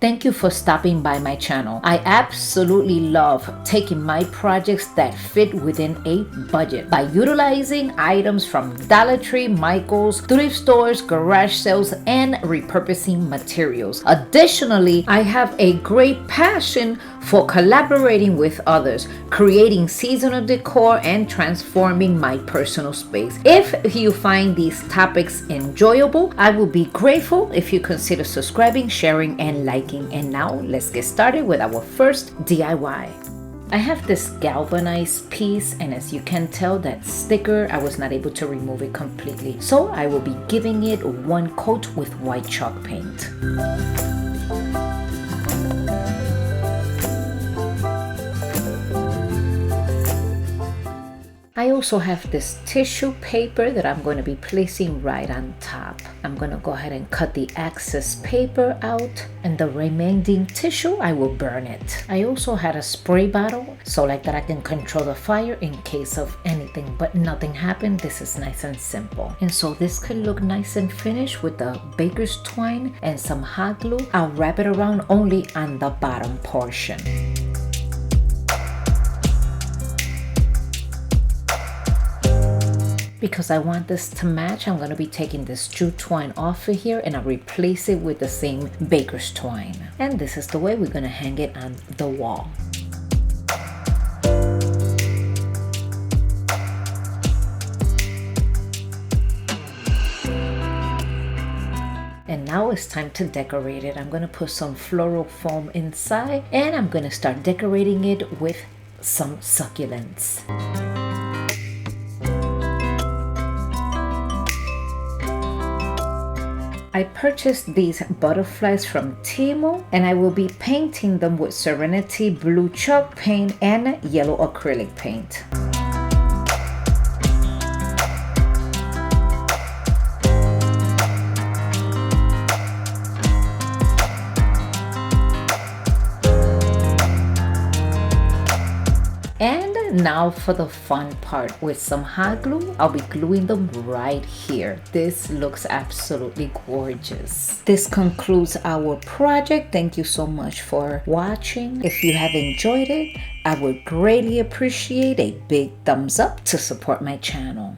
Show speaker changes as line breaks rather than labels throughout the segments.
Thank you for stopping by my channel. I absolutely love taking my projects that fit within a budget by utilizing items from Dollar Tree, Michael's, thrift stores, garage sales, and repurposing materials. Additionally, I have a great passion for collaborating with others, creating seasonal decor, and transforming my personal space. If you find these topics enjoyable, I will be grateful if you consider subscribing, sharing, and liking. And now let's get started with our first DIY. I have this galvanized piece, and as you can tell, that sticker, I was not able to remove it completely. So I will be giving it one coat with white chalk paint. I also have this tissue paper that I'm going to be placing right on top. I'm going to go ahead and cut the excess paper out, and the remaining tissue, I will burn it. I also had a spray bottle, so like that I can control the fire in case of anything, but nothing happened. This is nice and simple. And so this could look nice and finished with the baker's twine and some hot glue. I'll wrap it around only on the bottom portion. Because I want this to match, I'm going to be taking this jute twine off of here and I'll replace it with the same baker's twine. And this is the way we're going to hang it on the wall. And now it's time to decorate it. I'm going to put some floral foam inside, and I'm going to start decorating it with some succulents. I purchased these butterflies from Temu, and I will be painting them with Serenity blue chalk paint and yellow acrylic paint. And now for the fun part. With some hot glue, I'll be gluing them right here. This looks absolutely gorgeous. This concludes our project. Thank you so much for watching. If you have enjoyed it, I would greatly appreciate a big thumbs up to support my channel.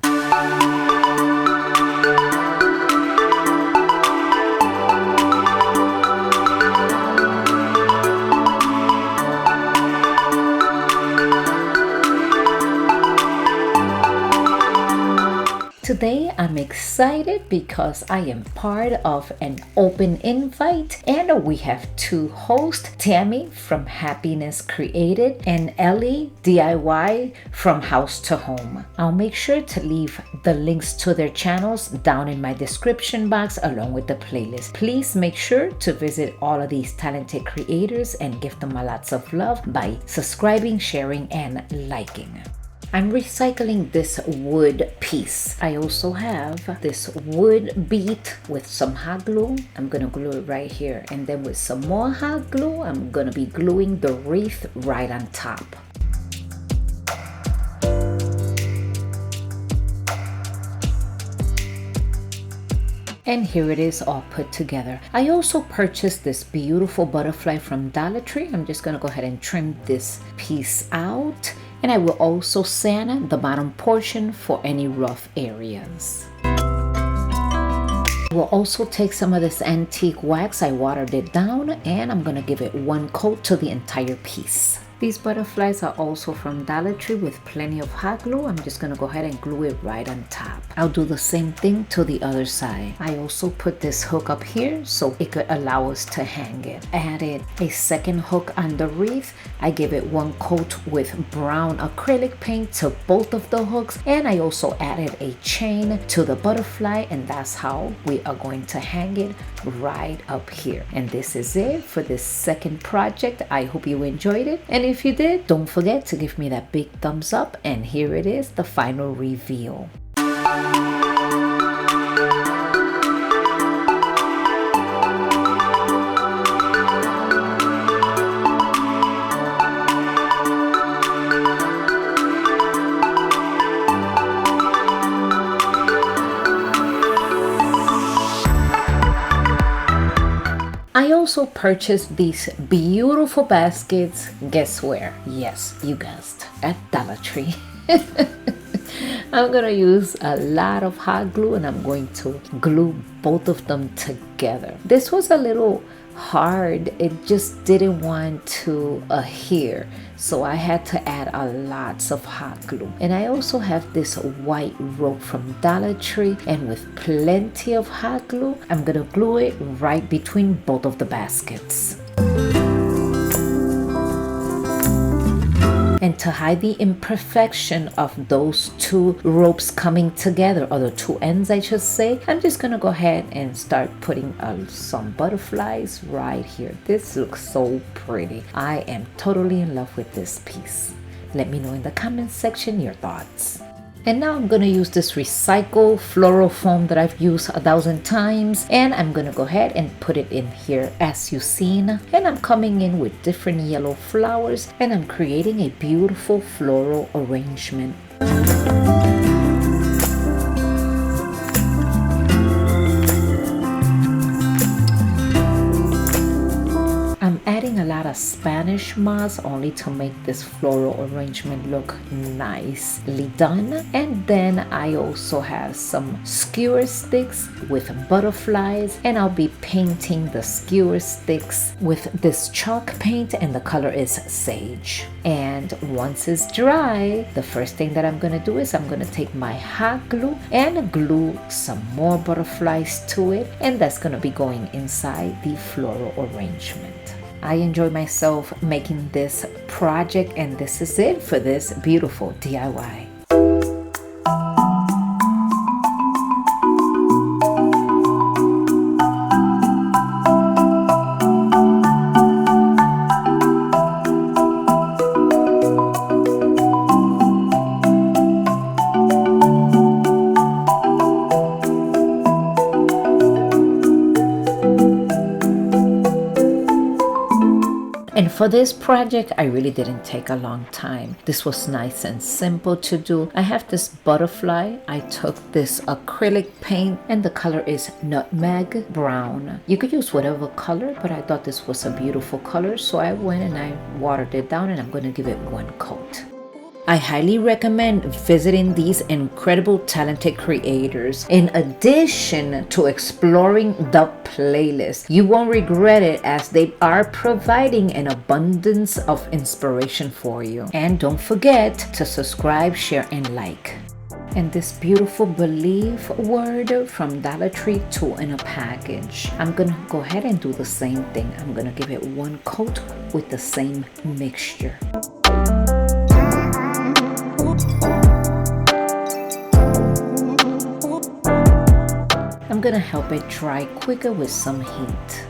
Today I'm excited because I am part of an open invite, and we have two hosts, Tammy from Happiness Created and Ellie DIY from House to Home. I'll make sure to leave the links to their channels down in my description box along with the playlist. Please make sure to visit all of these talented creators and give them a lots of love by subscribing, sharing, and liking. I'm recycling this wood piece. I also have this wood bead with some hot glue. I'm gonna glue it right here, and then with some more hot glue, I'm gonna be gluing the wreath right on top. And here it is all put together. I also purchased this beautiful butterfly from Dollar Tree. I'm just gonna go ahead and trim this piece out. And I will also sand the bottom portion for any rough areas. We'll also take some of this antique wax. I watered it down, and I'm gonna give it one coat to the entire piece. These butterflies are also from Dollar Tree with plenty of hot glue. I'm just gonna go ahead and glue it right on top. I'll do the same thing to the other side. I also put this hook up here so it could allow us to hang it. Added a second hook on the wreath. I give it one coat with brown acrylic paint to both of the hooks, and I also added a chain to the butterfly, and that's how we are going to hang it right up here. And this is it for this second project. I hope you enjoyed it, and if you did, don't forget to give me that big thumbs up. And here it is, the final reveal. I also purchased these beautiful baskets. Guess where? Yes, you guessed, at Dollar Tree. I'm gonna use a lot of hot glue and I'm going to glue both of them together. This was a little hard. It just didn't want to adhere, so I had to add a lots of hot glue. And I also have this white rope from Dollar Tree, and with plenty of hot glue, I'm gonna glue it right between both of the baskets. And to hide the imperfection of those two ropes coming together, or the two ends I should say, I'm just gonna go ahead and start putting some butterflies right here. This looks so pretty. I am totally in love with this piece. Let me know in the comment section your thoughts. And now I'm going to use this recycled floral foam that I've used 1,000 times, and I'm going to go ahead and put it in here as you've seen. And I'm coming in with different yellow flowers, and I'm creating a beautiful floral arrangement. I'm adding a lot of Spanish moss only to make this floral arrangement look nicely done. And then I also have some skewer sticks with butterflies, and I'll be painting the skewer sticks with this chalk paint, and the color is sage. And once it's dry, the first thing that I'm going to do is I'm going to take my hot glue and glue some more butterflies to it, and that's going to be going inside the floral arrangement. I enjoy myself making this project, and this is it for this beautiful DIY. And for this project, I really didn't take a long time. This was nice and simple to do. I have this butterfly. I took this acrylic paint, and the color is nutmeg brown. You could use whatever color, but I thought this was a beautiful color, so I went and I watered it down, and I'm going to give it one coat. I highly recommend visiting these incredible talented creators. In addition to exploring the playlist, you won't regret it, as they are providing an abundance of inspiration for you. And don't forget to subscribe, share, and like. And this beautiful believe word from Dollar Tree, 2 in a package. I'm gonna go ahead and do the same thing. I'm gonna give it one coat with the same mixture. I'm gonna help it dry quicker with some heat.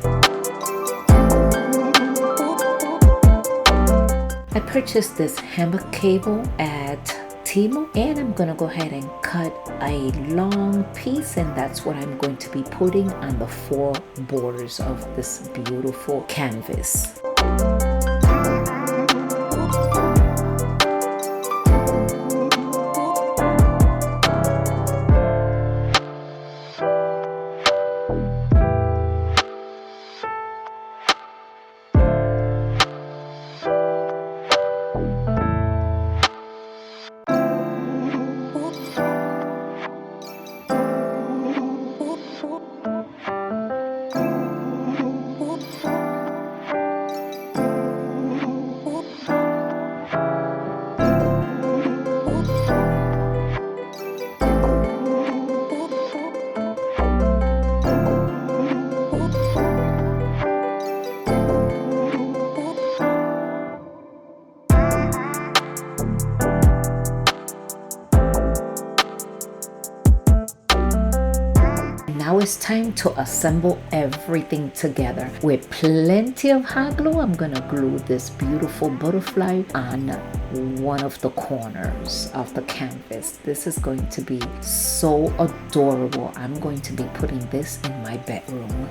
I purchased this hammock cable at Temu, and I'm gonna go ahead and cut a long piece, and that's what I'm going to be putting on the 4 borders of this beautiful canvas. Now it's time to assemble everything together. With plenty of hot glue, I'm gonna glue this beautiful butterfly on one of the corners of the canvas. This is going to be so adorable. I'm going to be putting this in my bedroom.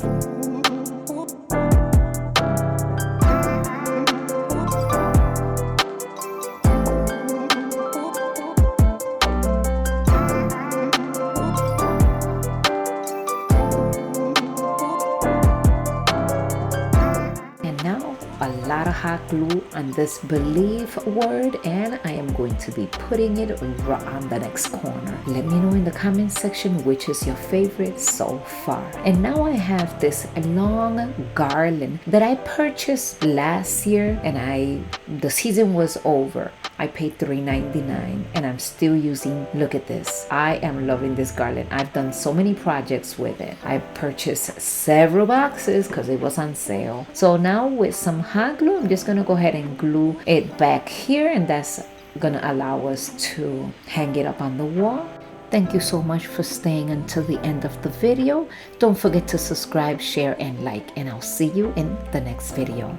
a lot of hot glue on this believe word, and I am going to be putting it right on the next corner. Let me know in the comment section which is your favorite so far. And now I have this long garland that I purchased last year, and the season was over. I paid $3.99 and I'm still using, look at this. I am loving this garland. I've done so many projects with it. I purchased several boxes because it was on sale. So now with some hot glue, I'm just gonna go ahead and glue it back here, and that's gonna allow us to hang it up on the wall. Thank you so much for staying until the end of the video. Don't forget to subscribe, share, and like, and I'll see you in the next video.